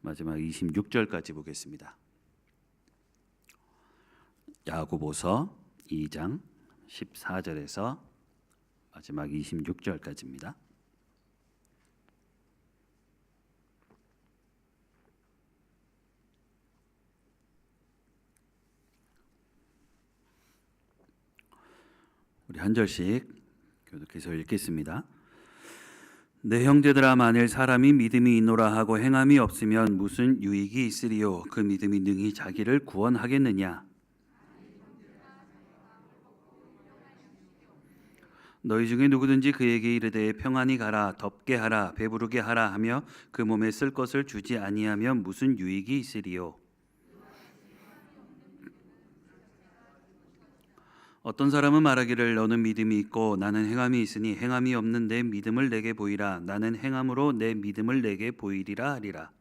마지막 26절까지 보겠습니다. 야고보서 2장 14절에서 마지막 26절까지입니다. 우리 한 절씩 교독해서 읽겠습니다. 내 형제들아, 만일 사람이 믿음이 있노라 하고 행함이 없으면 무슨 유익이 있으리요? 그 믿음이 능히 자기를 구원하겠느냐? 너희 중에 누구든지 그에게 이르되 평안히 가라, 덥게 하라, 배부르게 하라 하며 그 몸에 쓸 것을 주지 아니하면 무슨 유익이 있으리요? 어떤 사람은 말하기를 너는 믿음이 있고 나는 행함이 있으니 행함이 없는 내 믿음을 내게 보이라. 나는 행함으로 내 믿음을 내게 보이리라 하리라.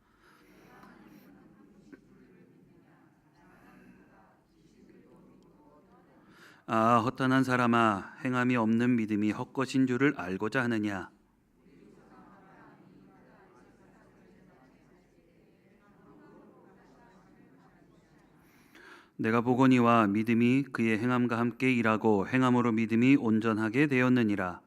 아, 허탄한 사람아, 행함이 없는 믿음이 헛것인 줄을 알고자 하느냐? 내가 보거니와 믿음이 그의 행함과 함께 일하고 행함으로 믿음이 온전하게 되었느니라.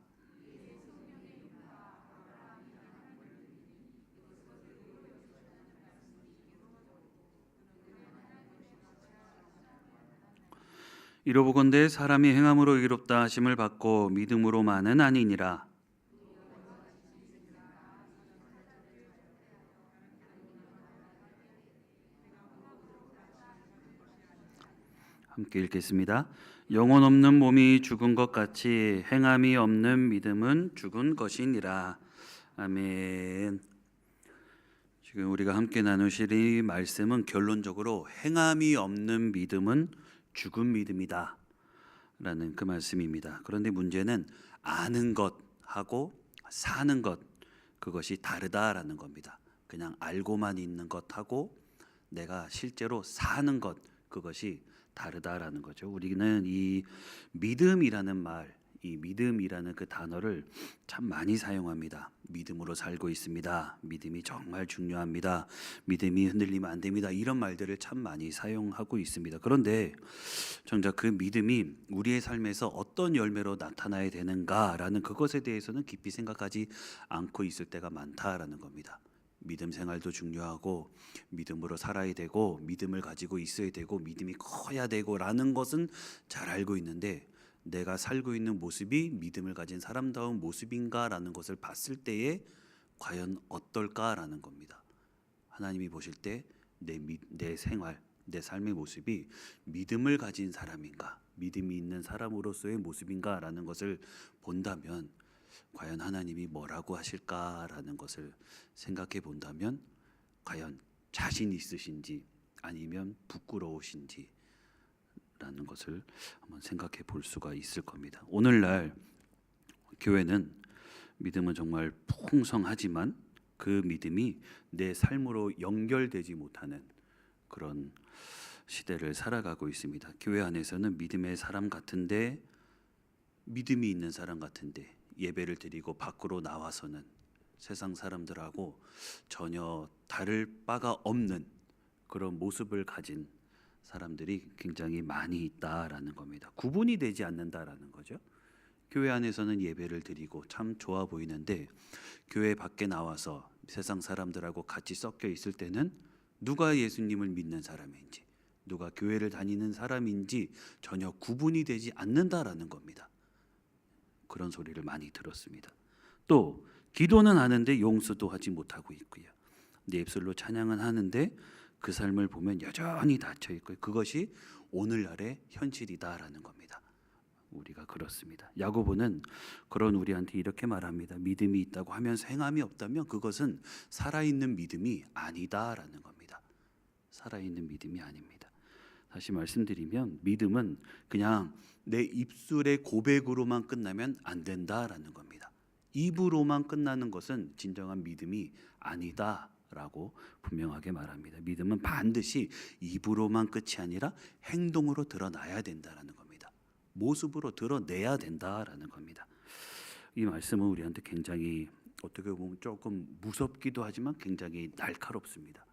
이로보건대 사람이 행함으로 의롭다 하심을 받고 믿음으로만은 아니니라. 함께 읽겠습니다. 영혼 없는 몸이 죽은 것 같이 행함이 없는 믿음은 죽은 것이니라. 아멘. 지금 우리가 함께 나누실 이 말씀은 결론적으로 행함이 없는 믿음은 죽은 믿음이다 라는 그 말씀입니다. 그런데 문제는 아는 것하고 사는 것, 그것이 다르다라는 겁니다. 그냥 알고만 있는 것하고 내가 실제로 사는 것, 그것이 다르다라는 거죠. 우리는 이 믿음이라는 말, 이 믿음이라는 그 단어를 참 많이 사용합니다. 믿음으로 살고 있습니다. 믿음이 정말 중요합니다. 믿음이 흔들리면 안 됩니다. 이런 말들을 참 많이 사용하고 있습니다. 그런데 정작 그 믿음이 우리의 삶에서 어떤 열매로 나타나야 되는가라는 그것에 대해서는 깊이 생각하지 않고 있을 때가 많다라는 겁니다. 믿음 생활도 중요하고 믿음으로 살아야 되고 믿음을 가지고 있어야 되고 믿음이 커야 되고 라는 것은 잘 알고 있는데 내가 살고 있는 모습이 믿음을 가진 사람다운 모습인가라는 것을 봤을 때에 과연 어떨까라는 겁니다. 하나님이 보실 때 내 생활, 내 삶의 모습이 믿음을 가진 사람인가, 믿음이 있는 사람으로서의 모습인가라는 것을 본다면 과연 하나님이 뭐라고 하실까라는 것을 생각해 본다면 과연 자신 있으신지 아니면 부끄러우신지 라는 것을 한번 생각해 볼 수가 있을 겁니다. 오늘날 교회는 믿음은 정말 풍성하지만 그 믿음이 내 삶으로 연결되지 못하는 그런 시대를 살아가고 있습니다. 교회 안에서는 믿음의 사람 같은데, 믿음이 있는 사람 같은데 예배를 드리고 밖으로 나와서는 세상 사람들하고 전혀 다를 바가 없는 그런 모습을 가진 사람들이 굉장히 많이 있다라는 겁니다. 구분이 되지 않는다라는 거죠. 교회 안에서는 예배를 드리고 참 좋아 보이는데 교회 밖에 나와서 세상 사람들하고 같이 섞여 있을 때는 누가 예수님을 믿는 사람인지 누가 교회를 다니는 사람인지 전혀 구분이 되지 않는다라는 겁니다. 그런 소리를 많이 들었습니다. 또 기도는 하는데 용서도 하지 못하고 있고요. 내 입술로 찬양은 하는데 그 삶을 보면 여전히 닫혀 있고 그것이 오늘날의 현실이다라는 겁니다. 우리가 그렇습니다. 야고보는 그런 우리한테 이렇게 말합니다. 믿음이 있다고 하면서 행함이 없다면 그것은 살아있는 믿음이 아니다라는 겁니다. 살아있는 믿음이 아닙니다. 다시 말씀드리면 믿음은 그냥 내 입술의 고백으로만 끝나면 안 된다라는 겁니다. 입으로만 끝나는 것은 진정한 믿음이 아니다라고 분명하게 말합니다. 믿음은 반드시 입으로만 끝이 아니라 행동으로 드러나야 된다라는 겁니다. 모습으로 드러내야 된다라는 겁니다. 이 말씀은 우리한테 굉장히 어떻게 보면 조금 무섭기도 하지만 굉장히 날카롭습니다.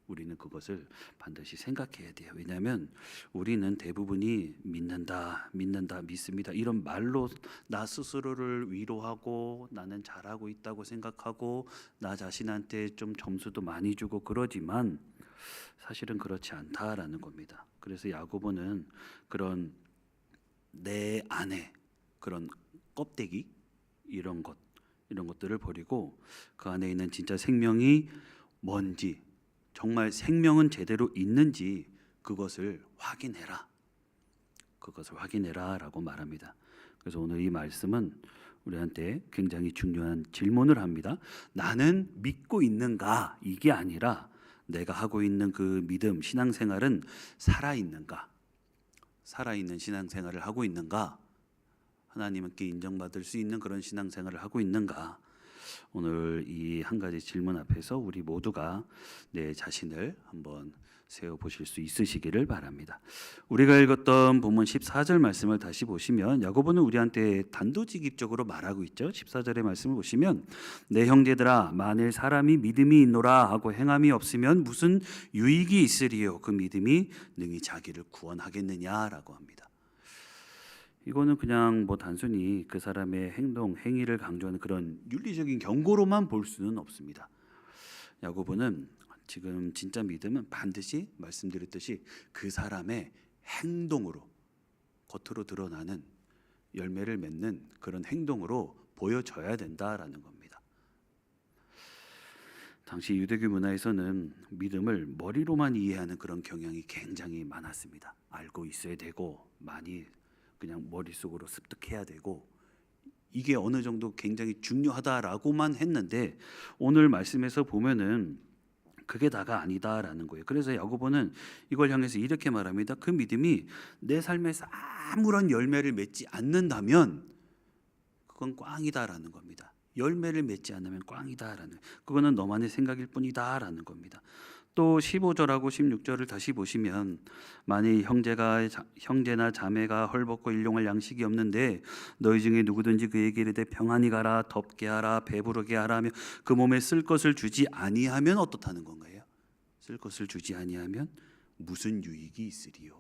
우리는 그것을 반드시 생각해야 돼요. 왜냐하면 우리는 대부분이 믿는다, 믿습니다. 이런 말로 나 스스로를 위로하고 나는 잘하고 있다고 생각하고 나 자신한테 좀 점수도 많이 주고 그러지만 사실은 그렇지 않다라는 겁니다. 그래서 야고보는 그런 내 안에 그런 껍데기 이런 것들을 버리고 그 안에 있는 진짜 생명이 뭔지, 정말 생명은 제대로 있는지 그것을 확인해라라고 말합니다. 그래서 오늘 이 말씀은 우리한테 굉장히 중요한 질문을 합니다. 나는 믿고 있는가? 이게 아니라 내가 하고 있는 그 믿음, 신앙생활은 살아있는가? 살아있는 신앙생활을 하고 있는가? 하나님께 인정받을 수 있는 그런 신앙생활을 하고 있는가? 오늘 이 한 가지 질문 앞에서 우리 모두가 내 자신을 한번 세워보실 수 있으시기를 바랍니다. 우리가 읽었던 본문 14절 말씀을 다시 보시면 야고보는 우리한테 단도직입적으로 말하고 있죠. 14절의 말씀을 보시면 내 형제들아 만일 사람이 믿음이 있노라 하고 행함이 없으면 무슨 유익이 있으리요 그 믿음이 능히 자기를 구원하겠느냐라고 합니다. 이거는 그냥 뭐 단순히 그 사람의 행동, 행위를 강조하는 그런 윤리적인 경고로만 볼 수는 없습니다. 야고보는 지금 진짜 믿음은 반드시 말씀드렸듯이 그 사람의 행동으로 겉으로 드러나는 열매를 맺는 그런 행동으로 보여져야 된다라는 겁니다. 당시 유대교 문화에서는 믿음을 머리로만 이해하는 그런 경향이 굉장히 많았습니다. 알고 있어야 되고 많이 그냥 머릿속으로 습득해야 되고 이게 어느 정도 굉장히 중요하다라고만 했는데 오늘 말씀에서 보면은 그게 다가 아니다라는 거예요. 그래서 야고보는 이걸 향해서 이렇게 말합니다. 그 믿음이 내 삶에서 아무런 열매를 맺지 않는다면 그건 꽝이다라는 겁니다. 열매를 맺지 않으면 꽝이다라는, 그거는 너만의 생각일 뿐이다라는 겁니다. 또 15절하고 16절을 다시 보시면 만일 형제나 자매가 헐벗고 일용할 양식이 없는데 너희 중에 누구든지 그에게 이르되 평안히 가라 덥게 하라 배부르게 하라 하며 그 몸에 쓸 것을 주지 아니하면 어떻다는 건가요? 쓸 것을 주지 아니하면 무슨 유익이 있으리요?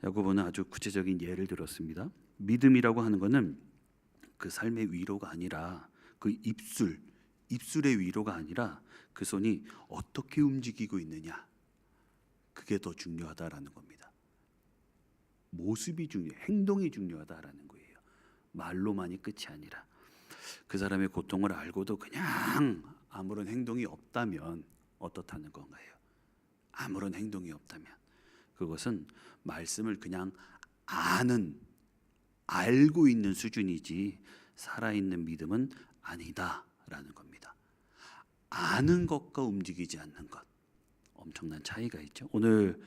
야고보는 아주 구체적인 예를 들었습니다. 믿음이라고 하는 것은 그 삶의 위로가 아니라 그 입술의 위로가 아니라 그 손이 어떻게 움직이고 있느냐, 그게 더 중요하다라는 겁니다. 모습이 행동이 중요하다라는 거예요. 말로만이 끝이 아니라 그 사람의 고통을 알고도 그냥 아무런 행동이 없다면 어떻다는 건가요? 아무런 행동이 없다면 그것은 말씀을 그냥 알고 있는 수준이지 살아있는 믿음은 아니다라는 겁니다. 아는 것과 움직이지 않는 것, 엄청난 차이가 있죠. 오늘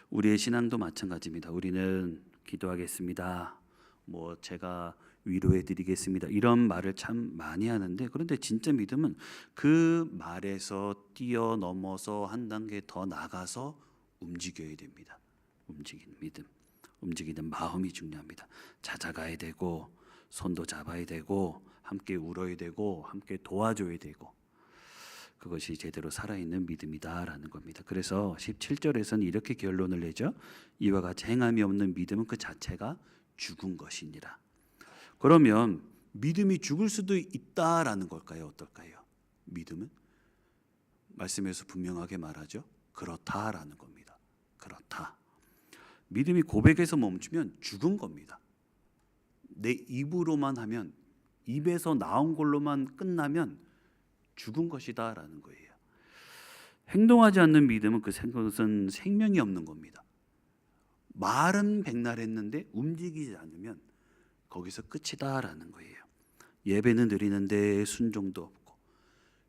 우리의 신앙도 마찬가지입니다. 우리는 기도하겠습니다, 뭐 제가 위로해 드리겠습니다, 이런 말을 참 많이 하는데, 그런데 진짜 믿음은 그 말에서 뛰어넘어서 한 단계 더 나가서 움직여야 됩니다. 움직이는 믿음, 움직이는 마음이 중요합니다. 찾아가야 되고 손도 잡아야 되고 함께 울어야 되고 함께 도와줘야 되고, 그것이 제대로 살아있는 믿음이다라는 겁니다. 그래서 17절에서는 이렇게 결론을 내죠. 이와 같이 행함이 없는 믿음은 그 자체가 죽은 것이니라. 그러면 믿음이 죽을 수도 있다라는 걸까요? 어떨까요? 믿음은 말씀에서 분명하게 말하죠. 그렇다라는 겁니다. 그렇다. 믿음이 고백에서 멈추면 죽은 겁니다. 내 입으로만 하면, 입에서 나온 걸로만 끝나면 죽은 것이다라는 거예요. 행동하지 않는 믿음은 그것은 생명이 없는 겁니다. 말은 백날 했는데 움직이지 않으면 거기서 끝이다라는 거예요. 예배는 드리는데 순종도 없고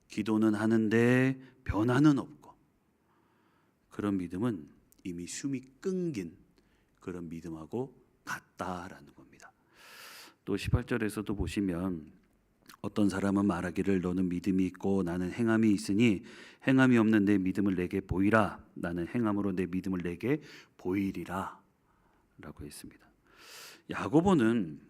기도는 하는데 변화는 없고, 그런 믿음은 이미 숨이 끊긴 그런 믿음하고 같다라는 겁니다. 또 18절에서도 보시면 어떤 사람은 말하기를 너는 믿음이 있고 나는 행함이 있으니 행함이 없는 내 믿음을 내게 보이라, 나는 행함으로 내 믿음을 내게 보이리라 라고 했습니다. 야고보는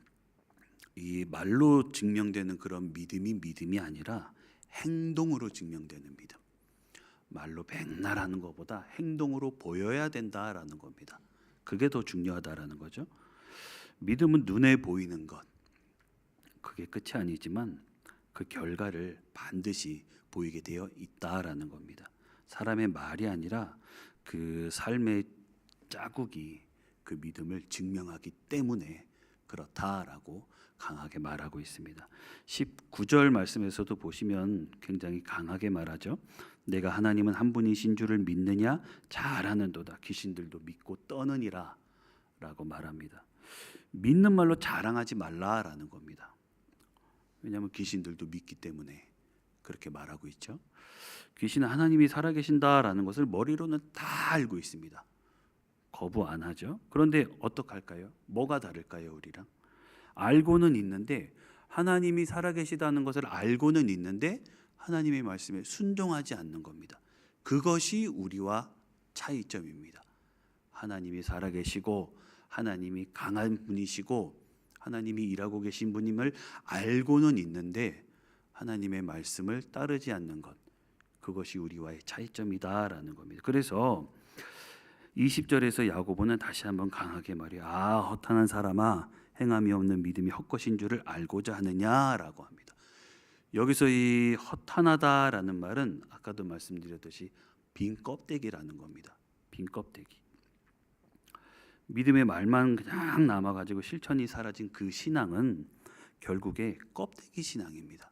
이 말로 증명되는 그런 믿음이 아니라 행동으로 증명되는 믿음, 말로 맨날 하는 것보다 행동으로 보여야 된다라는 겁니다. 그게 더 중요하다라는 거죠. 믿음은 눈에 보이는 것, 그게 끝이 아니지만 그 결과를 반드시 보이게 되어 있다라는 겁니다. 사람의 말이 아니라 그 삶의 자국이 그 믿음을 증명하기 때문에 그렇다라고 강하게 말하고 있습니다. 19절 말씀에서도 보시면 굉장히 강하게 말하죠. 내가 하나님은 한 분이신 줄을 믿느냐? 잘하는도다. 귀신들도 믿고 떠느니라 라고 말합니다. 믿는 말로 자랑하지 말라라는 겁니다. 왜냐하면 귀신들도 믿기 때문에 그렇게 말하고 있죠. 귀신은 하나님이 살아계신다라는 것을 머리로는 다 알고 있습니다. 거부 안 하죠. 그런데 어떡할까요? 뭐가 다를까요, 우리랑? 알고는 있는데, 하나님이 살아계시다는 것을 알고는 있는데 하나님의 말씀에 순종하지 않는 겁니다. 그것이 우리와 차이점입니다. 하나님이 살아계시고 하나님이 강한 분이시고 하나님이 일하고 계신 분임을 알고는 있는데 하나님의 말씀을 따르지 않는 것, 그것이 우리와의 차이점이다라는 겁니다. 그래서 20절에서 야고보는 다시 한번 강하게 말해요. 허탄한 사람아, 행함이 없는 믿음이 헛것인 줄을 알고자 하느냐라고 합니다. 여기서 이 허탄하다라는 말은 아까도 말씀드렸듯이 빈 껍데기라는 겁니다. 빈 껍데기. 믿음의 말만 그냥 남아가지고 실천이 사라진 그 신앙은 결국에 껍데기 신앙입니다.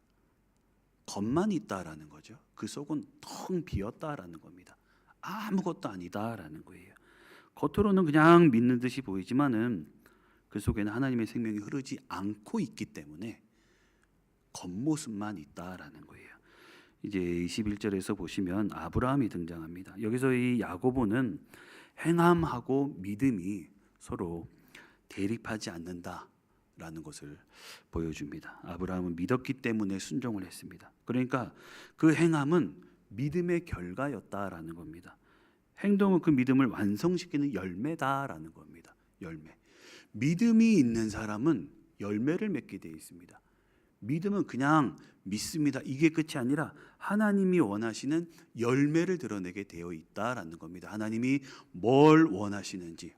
겉만 있다라는 거죠. 그 속은 텅 비었다라는 겁니다. 아무것도 아니다라는 거예요. 겉으로는 그냥 믿는 듯이 보이지만은 그 속에는 하나님의 생명이 흐르지 않고 있기 때문에 겉모습만 있다라는 거예요. 이제 21절에서 보시면 아브라함이 등장합니다. 여기서 이 야고보는 행함하고 믿음이 서로 대립하지 않는다라는 것을 보여줍니다. 아브라함은 믿었기 때문에 순종을 했습니다. 그러니까 그 행함은 믿음의 결과였다라는 겁니다. 행동은 그 믿음을 완성시키는 열매다라는 겁니다. 열매. 믿음이 있는 사람은 열매를 맺게 되어 있습니다. 믿음은 그냥 믿습니다. 이게 끝이 아니라 하나님이 원하시는 열매를 드러내게 되어 있다라는 겁니다. 하나님이 뭘 원하시는지,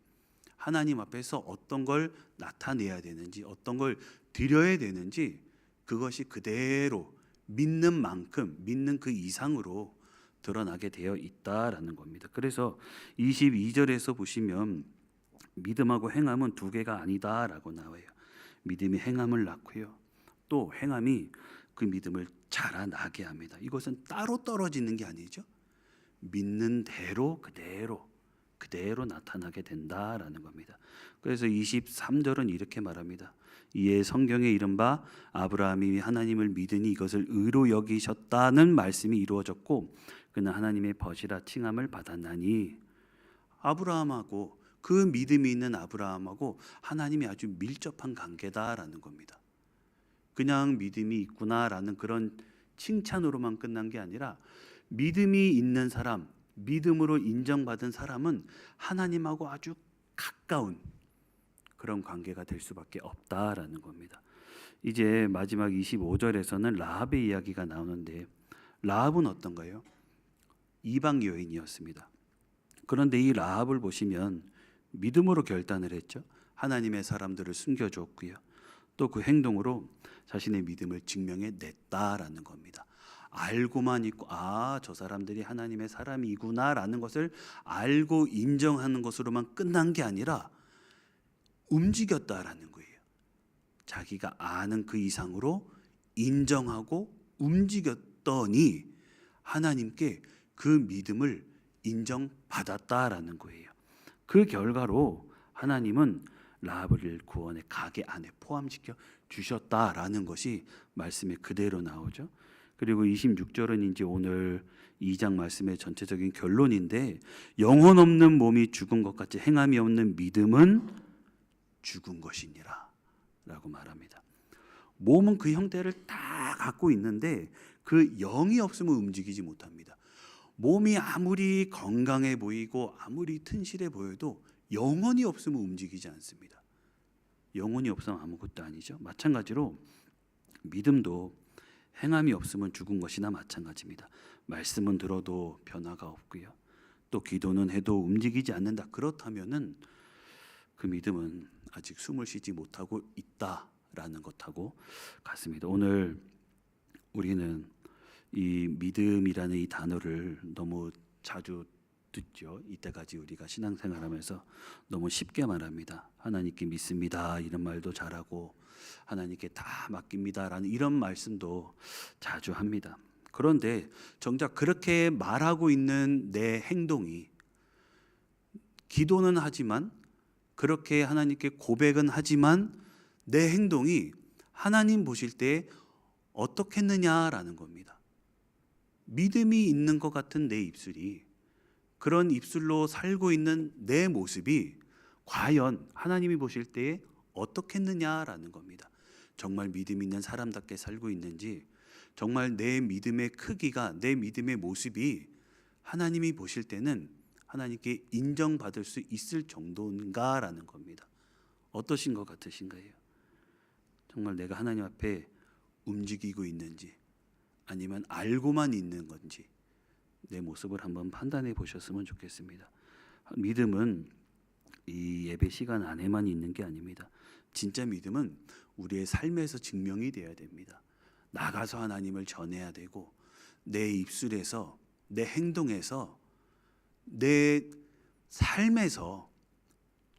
하나님 앞에서 어떤 걸 나타내야 되는지, 어떤 걸 드려야 되는지, 그것이 그대로 믿는 만큼, 믿는 그 이상으로 드러나게 되어 있다라는 겁니다. 그래서 22절에서 보시면 믿음하고 행함은 두 개가 아니다라고 나와요. 믿음이 행함을 낳고요, 또 행함이 그 믿음을 자라나게 합니다. 이것은 따로 떨어지는 게 아니죠. 믿는 대로 그대로 나타나게 된다라는 겁니다. 그래서 23절은 이렇게 말합니다. 이에 성경에 이른바 아브라함이 하나님을 믿으니 이것을 의로 여기셨다는 말씀이 이루어졌고 그는 하나님의 벗이라 칭함을 받았나니. 아브라함하고, 그 믿음이 있는 아브라함하고 하나님이 아주 밀접한 관계다라는 겁니다. 그냥 믿음이 있구나라는 그런 칭찬으로만 끝난 게 아니라 믿음이 있는 사람, 믿음으로 인정받은 사람은 하나님하고 아주 가까운 그런 관계가 될 수밖에 없다라는 겁니다. 이제 마지막 25절에서는 라합의 이야기가 나오는데, 라합은 어떤가요? 이방 여인이었습니다. 그런데 이 라합을 보시면 믿음으로 결단을 했죠. 하나님의 사람들을 숨겨줬고요, 또 그 행동으로 자신의 믿음을 증명해 냈다라는 겁니다. 알고만 있고 저 사람들이 하나님의 사람이구나라는 것을 알고 인정하는 것으로만 끝난 게 아니라 움직였다라는 거예요. 자기가 아는 그 이상으로 인정하고 움직였더니 하나님께 그 믿음을 인정받았다라는 거예요. 그 결과로 하나님은 라합을 구원의 가게 안에 포함시켜 주셨다라는 것이 말씀에 그대로 나오죠. 그리고 26절은 이제 오늘 2장 말씀의 전체적인 결론인데, 영혼 없는 몸이 죽은 것 같이 행함이 없는 믿음은 죽은 것이니라 라고 말합니다. 몸은 그 형태를 다 갖고 있는데 그 영이 없으면 움직이지 못합니다. 몸이 아무리 건강해 보이고 아무리 튼실해 보여도 영혼이 없으면 움직이지 않습니다. 영혼이 없으면 아무것도 아니죠. 마찬가지로 믿음도 행함이 없으면 죽은 것이나 마찬가지입니다. 말씀은 들어도 변화가 없고요. 또 기도는 해도 움직이지 않는다. 그렇다면은 그 믿음은 아직 숨을 쉬지 못하고 있다라는 것하고 같습니다. 오늘 우리는 이 믿음이라는 이 단어를 너무 자주 듣죠. 이때까지 우리가 신앙생활하면서 너무 쉽게 말합니다. 하나님께 믿습니다 이런 말도 잘하고 하나님께 다 맡깁니다라는 이런 말씀도 자주 합니다. 그런데 정작 그렇게 말하고 있는 내 행동이, 기도는 하지만 그렇게 하나님께 고백은 하지만 내 행동이 하나님 보실 때 어떻겠느냐라는 겁니다. 믿음이 있는 것 같은 내 입술이, 그런 입술로 살고 있는 내 모습이 과연 하나님이 보실 때 어떻겠느냐라는 겁니다. 정말 믿음 있는 사람답게 살고 있는지, 정말 내 믿음의 크기가, 내 믿음의 모습이 하나님이 보실 때는 하나님께 인정받을 수 있을 정도인가라는 겁니다. 어떠신 것 같으신가요? 정말 내가 하나님 앞에 움직이고 있는지, 아니면 알고만 있는 건지 내 모습을 한번 판단해 보셨으면 좋겠습니다. 믿음은 이 예배 시간 안에만 있는 게 아닙니다. 진짜 믿음은 우리의 삶에서 증명이 되어야 됩니다. 나가서 하나님을 전해야 되고, 내 입술에서, 내 행동에서, 내 삶에서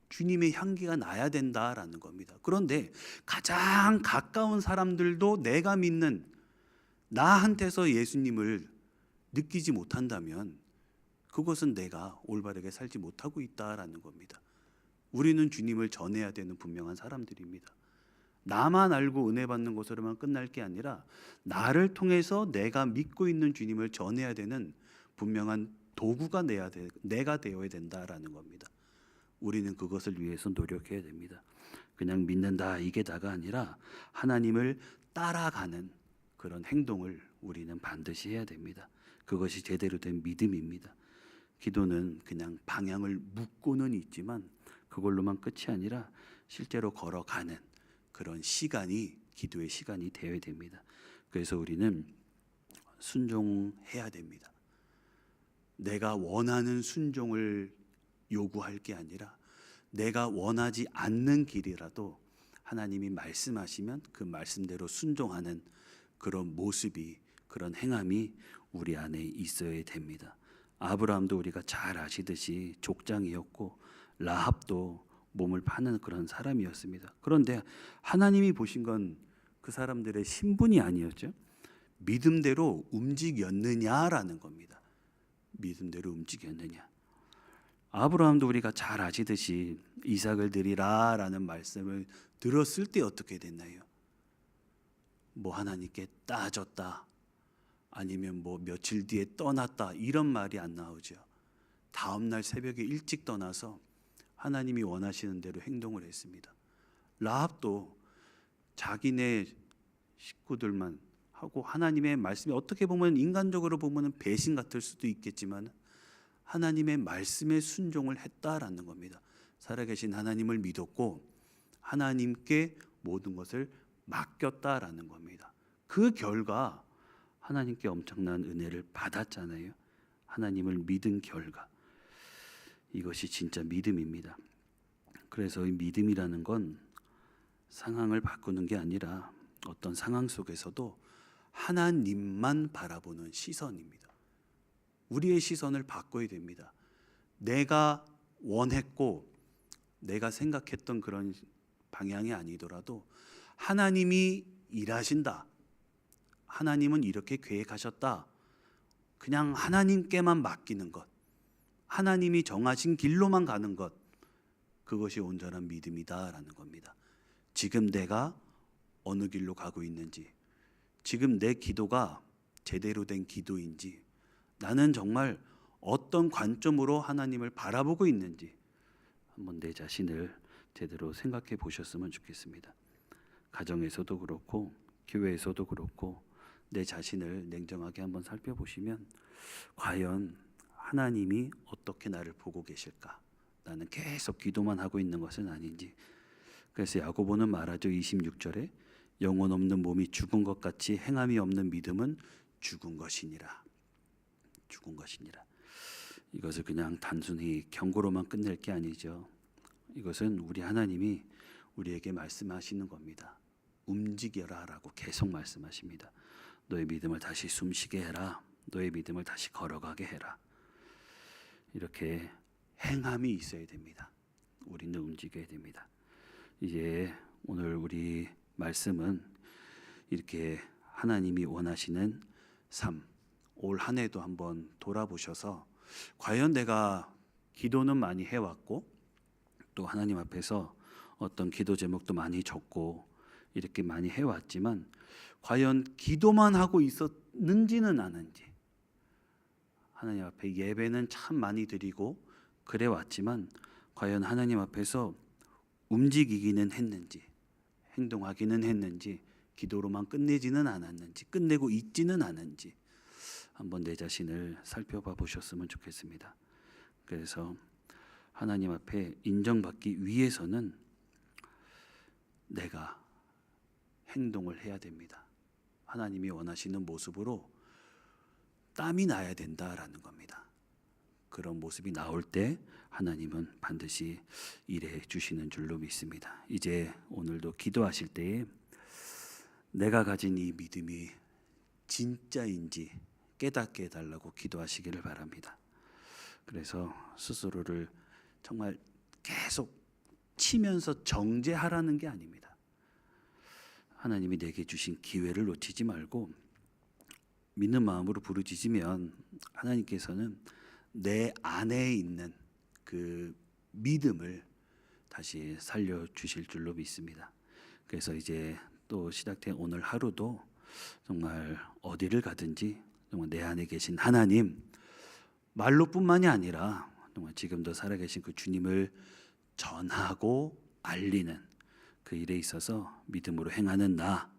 주님의 향기가 나야 된다라는 겁니다. 그런데 가장 가까운 사람들도 내가 믿는 나한테서 예수님을 느끼지 못한다면 그것은 내가 올바르게 살지 못하고 있다라는 겁니다. 우리는 주님을 전해야 되는 분명한 사람들입니다. 나만 알고 은혜 받는 것으로만 끝날 게 아니라 나를 통해서 내가 믿고 있는 주님을 전해야 되는 분명한 도구가 내가 되어야 된다라는 겁니다. 우리는 그것을 위해서 노력해야 됩니다. 그냥 믿는다 이게 다가 아니라 하나님을 따라가는 그런 행동을 우리는 반드시 해야 됩니다. 그것이 제대로 된 믿음입니다. 기도는 그냥 방향을 묻고는 있지만 그걸로만 끝이 아니라 실제로 걸어가는 그런 시간이 기도의 시간이 되어야 됩니다. 그래서 우리는 순종해야 됩니다. 내가 원하는 순종을 요구할 게 아니라 내가 원하지 않는 길이라도 하나님이 말씀하시면 그 말씀대로 순종하는 그런 모습이, 그런 행함이 우리 안에 있어야 됩니다. 아브라함도 우리가 잘 아시듯이 족장이었고 라합도 몸을 파는 그런 사람이었습니다. 그런데 하나님이 보신 건 그 사람들의 신분이 아니었죠. 믿음대로 움직였느냐라는 겁니다. 믿음대로 움직였느냐. 아브라함도 우리가 잘 아시듯이 이삭을 드리라라는 말씀을 들었을 때 어떻게 됐나요? 뭐 하나님께 따졌다, 아니면 뭐 며칠 뒤에 떠났다, 이런 말이 안 나오죠. 다음 날 새벽에 일찍 떠나서 하나님이 원하시는 대로 행동을 했습니다. 라합도 자기네 식구들만 하고 하나님의 말씀이 어떻게 보면 인간적으로 보면 배신 같을 수도 있겠지만 하나님의 말씀에 순종을 했다라는 겁니다. 살아계신 하나님을 믿었고 하나님께 모든 것을 맡겼다라는 겁니다. 그 결과 하나님께 엄청난 은혜를 받았잖아요. 하나님을 믿은 결과. 이것이 진짜 믿음입니다. 그래서 이 믿음이라는 건 상황을 바꾸는 게 아니라 어떤 상황 속에서도 하나님만 바라보는 시선입니다. 우리의 시선을 바꿔야 됩니다. 내가 원했고 내가 생각했던 그런 방향이 아니더라도 하나님이 일하신다, 하나님은 이렇게 계획하셨다, 그냥 하나님께만 맡기는 것, 하나님이 정하신 길로만 가는 것, 그것이 온전한 믿음이다라는 겁니다. 지금 내가 어느 길로 가고 있는지, 지금 내 기도가 제대로 된 기도인지, 나는 정말 어떤 관점으로 하나님을 바라보고 있는지 한번 내 자신을 제대로 생각해 보셨으면 좋겠습니다. 가정에서도 그렇고 교회에서도 그렇고 내 자신을 냉정하게 한번 살펴보시면 과연 하나님이 어떻게 나를 보고 계실까? 나는 계속 기도만 하고 있는 것은 아닌지. 그래서 야고보는 말하죠. 26절에 영혼 없는 몸이 죽은 것 같이 행함이 없는 믿음은 죽은 것이니라. 죽은 것이니라. 이것을 그냥 단순히 경고로만 끝낼 게 아니죠. 이것은 우리 하나님이 우리에게 말씀하시는 겁니다. 움직여라라고 계속 말씀하십니다. 너의 믿음을 다시 숨쉬게 해라. 너의 믿음을 다시 걸어가게 해라. 이렇게 행함이 있어야 됩니다. 우리는 움직여야 됩니다. 이제 오늘 우리 말씀은 이렇게 하나님이 원하시는 삶, 올 한 해도 한번 돌아보셔서 과연 내가 기도는 많이 해왔고 또 하나님 앞에서 어떤 기도 제목도 많이 적고 이렇게 많이 해왔지만 과연 기도만 하고 있었는지는 아는지, 하나님 앞에 예배는 참 많이 드리고 그래 왔지만 과연 하나님 앞에서 움직이기는 했는지, 행동하기는 했는지, 기도로만 끝내지는 않았는지, 끝내고 있지는 않은지 한번 내 자신을 살펴봐 보셨으면 좋겠습니다. 그래서 하나님 앞에 인정받기 위해서는 내가 행동을 해야 됩니다. 하나님이 원하시는 모습으로 땀이 나야 된다라는 겁니다. 그런 모습이 나올 때 하나님은 반드시 일해 주시는 줄로 믿습니다. 이제 오늘도 기도하실 때에 내가 가진 이 믿음이 진짜인지 깨닫게 해달라고 기도하시기를 바랍니다. 그래서 스스로를 정말 계속 치면서 정죄하라는 게 아닙니다. 하나님이 내게 주신 기회를 놓치지 말고 믿는 마음으로 부르짖으면 하나님께서는 내 안에 있는 그 믿음을 다시 살려주실 줄로 믿습니다. 그래서 이제 또 시작된 오늘 하루도 정말 어디를 가든지 정말 내 안에 계신 하나님, 말로뿐만이 아니라 정말 지금도 살아계신 그 주님을 전하고 알리는 그 일에 있어서 믿음으로 행하는 나,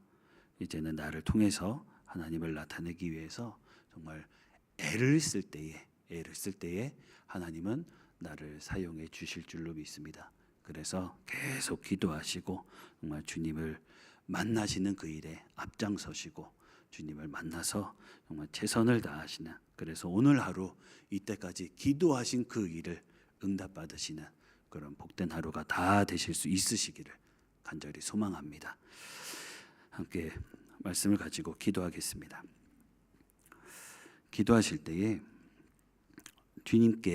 이제는 나를 통해서 하나님을 나타내기 위해서 정말 애를 쓸 때에 하나님은 나를 사용해 주실 줄로 믿습니다. 그래서 계속 기도하시고 정말 주님을 만나시는 그 일에 앞장서시고 주님을 만나서 정말 최선을 다하시는, 그래서 오늘 하루 이때까지 기도하신 그 일을 응답받으시는 그런 복된 하루가 다 되실 수 있으시기를 간절히 소망합니다. 함께 말씀을 가지고 기도하겠습니다. 기도하실 때에 주님께